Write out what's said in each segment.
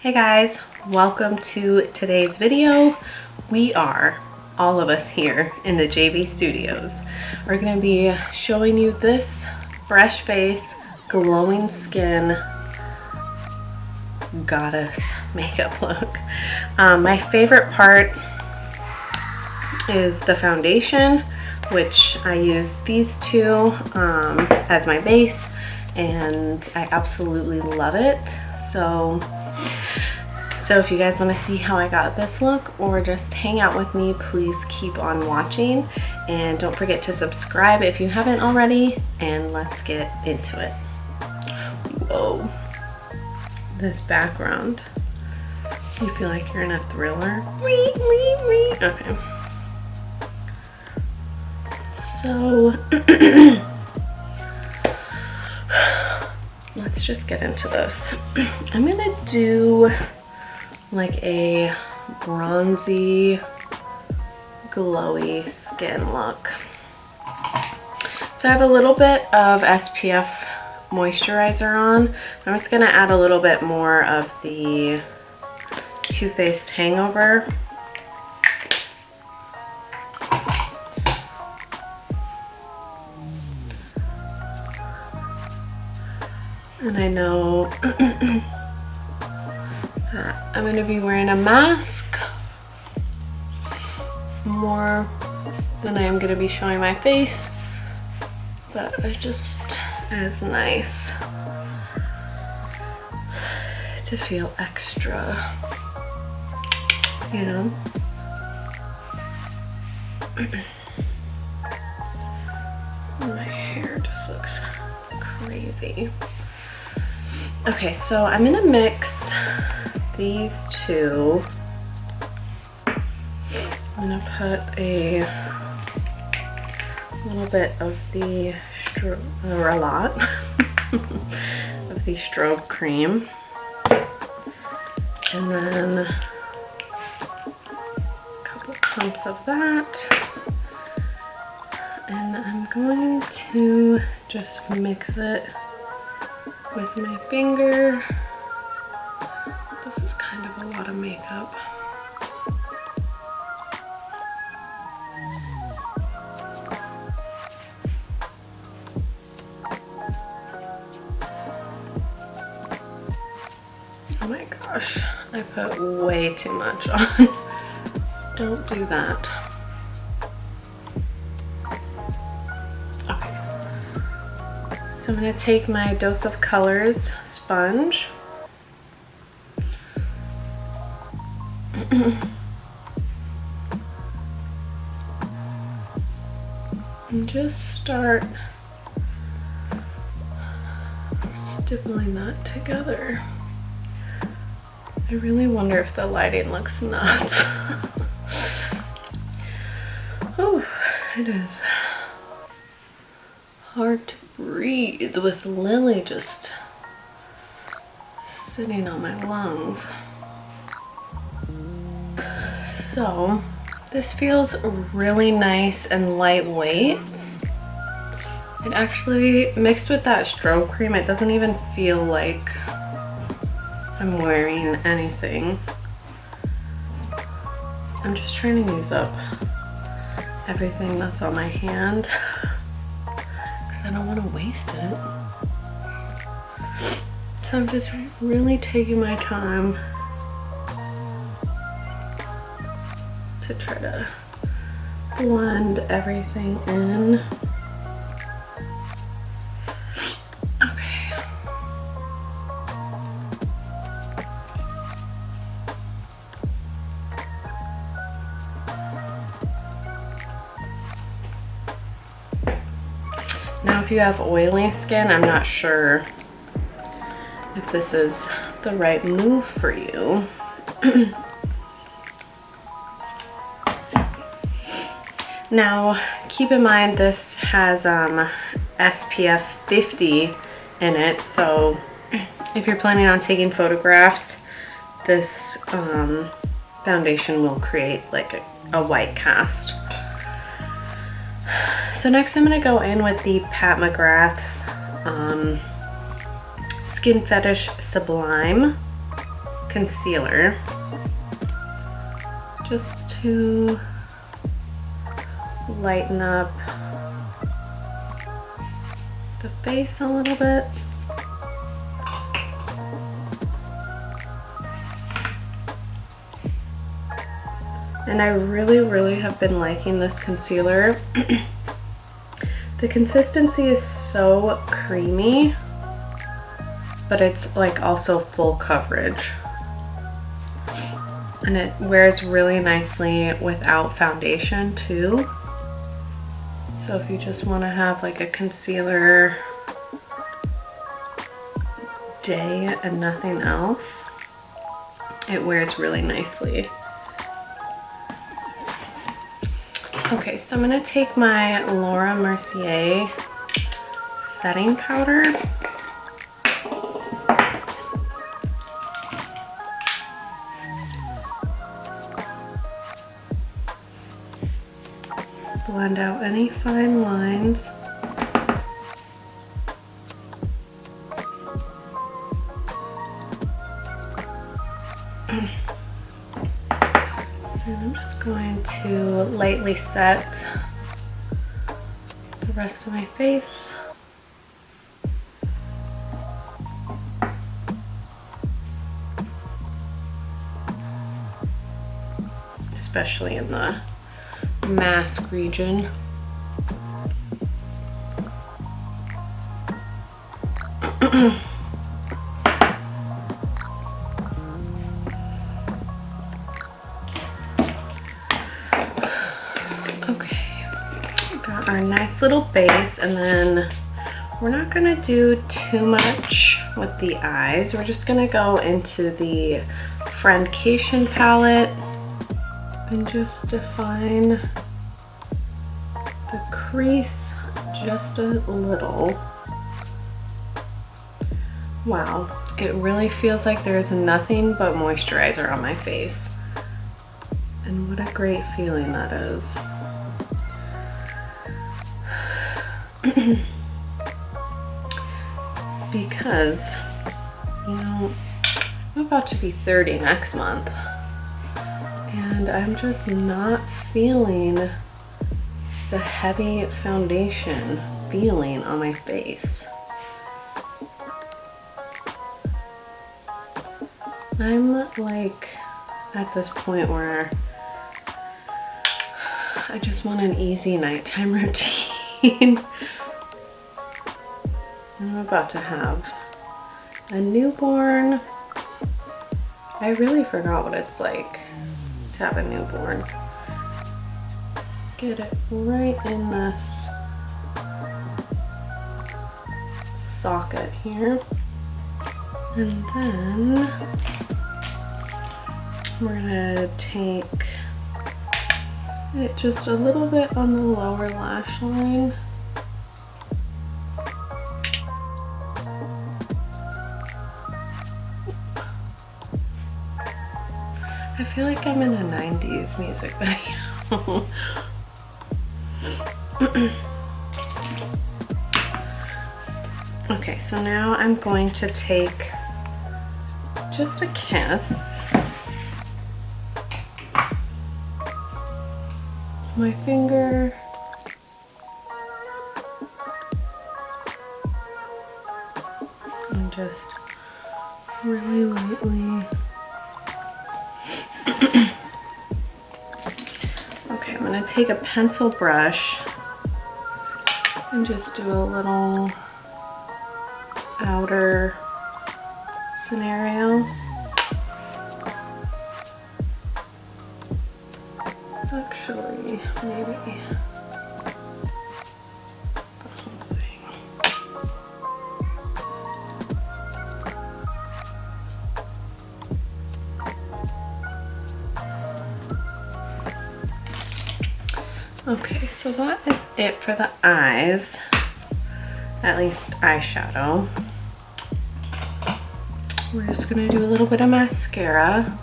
Hey guys, welcome to today's video. We are, all of us here in the JB Studios, are going to be showing you this fresh face, glowing skin goddess makeup look. My favorite part is the foundation, which I used these two as my base, and I absolutely love it. So if you guys want to see how I got this look or just hang out with me, please keep on watching and don't forget to subscribe if you haven't already, and let's get into it. Whoa, this background, you feel like you're in a thriller. Okay, so let's just get into this. I'm gonna do like a bronzy, glowy skin look. So I have a little bit of SPF moisturizer on. I'm just gonna add a little bit more of the Too Faced Hangover. And I know that I'm going to be wearing a mask more than I am going to be showing my face, but it's nice to feel extra, you know? My hair just looks crazy. Okay, so I'm gonna mix these two. I'm gonna put a little bit of the or a lot of the Strobe Cream, and then a couple pumps of that, and I'm going to just mix it with my finger. This is kind of a lot of makeup. Oh my gosh, I put way too much on. Don't do that. So I'm going to take my Dose of Colors sponge and just start stippling that together. I really wonder if the lighting looks nuts. Oh, it is hard to breathe with Lily just sitting on my lungs. So this feels really nice and lightweight. It actually, mixed with that strobe cream, it doesn't even feel like I'm wearing anything. I'm just trying to use up everything that's on my hand. I don't want to waste it. So I'm just really taking my time to try to blend everything in. Okay. Now if you have oily skin, I'm not sure if this is the right move for you. Now keep in mind this has SPF 50 in it, so if you're planning on taking photographs, this foundation will create like a white cast. So next I'm going to go in with the Pat McGrath's Skin Fetish Sublime concealer just to lighten up the face a little bit. And I really have been liking this concealer. The consistency is so creamy, but it's like also full coverage. And it wears really nicely without foundation too. So if you just want to have like a concealer day and nothing else, it wears really nicely. Okay, so I'm gonna take my Laura Mercier setting powder. Blend out any fine lines. And I'm just going to lightly set the rest of my face. Especially in the mask region. Okay, got our nice little base, and then we're not gonna do too much with the eyes. We're just gonna go into the Friendcation palette and just define the crease just a little. Wow, it really feels like there's nothing but moisturizer on my face. And what a great feeling that is. Because, you know, I'm about to be 30 next month. And I'm just not feeling the heavy foundation feeling on my face. I'm like at this point where I just want an easy nighttime routine. I'm about to have a newborn. I really forgot what it's like to have a newborn. Get it right in this socket here. And then we're gonna take it just a little bit on the lower lash line. I feel like I'm in a 90s music video. Okay, so now I'm going to take just a kiss. My finger. And just really lightly. Okay, I'm gonna take a pencil brush and just do a little outer scenario. Actually, maybe the whole thing. Okay, so that is it for the eyes, at least eyeshadow. We're just gonna do a little bit of mascara.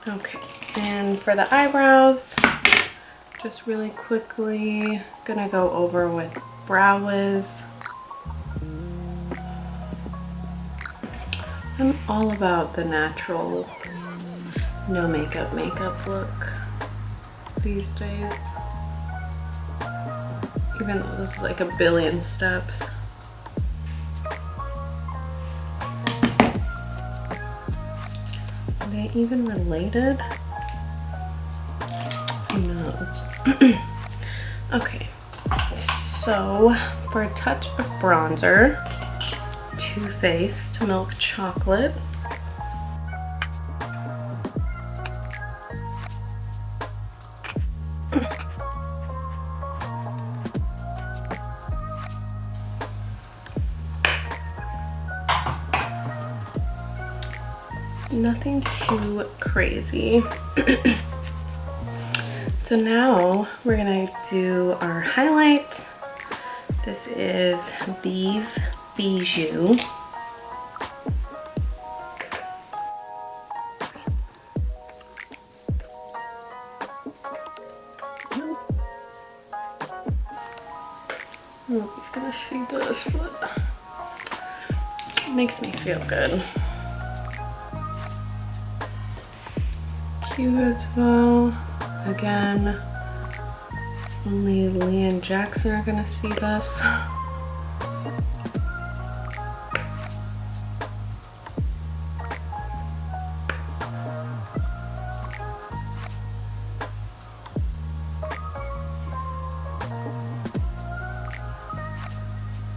Okay, And for the eyebrows, just really quickly gonna go over with Brow Wiz. I'm all about the natural, no makeup look these days. Even though this is like a billion steps. Are they even related? Who knows? Okay, so for a touch of bronzer, Too Faced Milk Chocolate. Nothing too crazy. So now we're gonna do our highlight. This is Bijou. Nobody's gonna see this, but it makes me feel good. Cute as well. Again, only Lee and Jackson are gonna see this.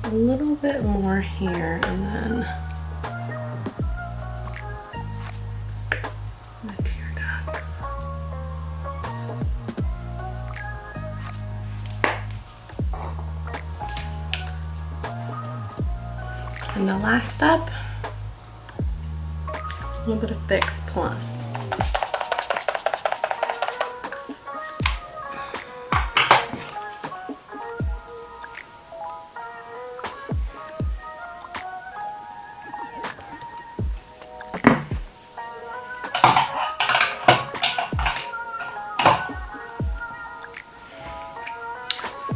A little bit more here, and then the tear ducts. And the last step, a little bit of Fix Plus.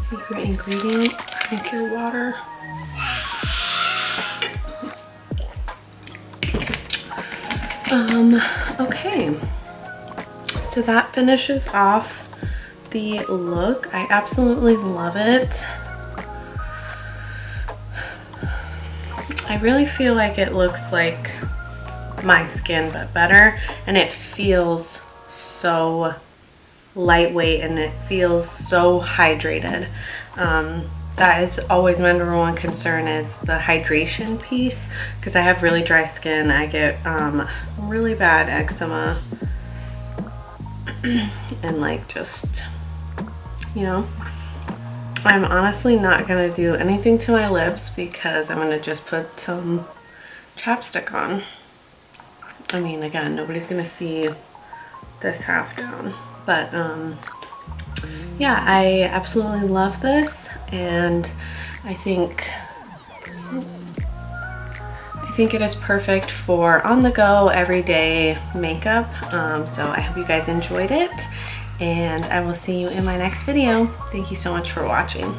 Secret ingredient, drink your water. Okay, so that finishes off the look. I absolutely love it. I really feel like it looks like my skin but better, and it feels so lightweight and it feels so hydrated. That is always my number one concern, is the hydration piece, because I have really dry skin. I get really bad eczema and like just, you know, I'm honestly not gonna do anything to my lips because I'm gonna just put some chapstick on. I mean, again, nobody's gonna see this half down, but yeah, I absolutely love this, and I think it is perfect for on the go everyday makeup. So I hope you guys enjoyed it, and I will see you in my next video. Thank you so much for watching.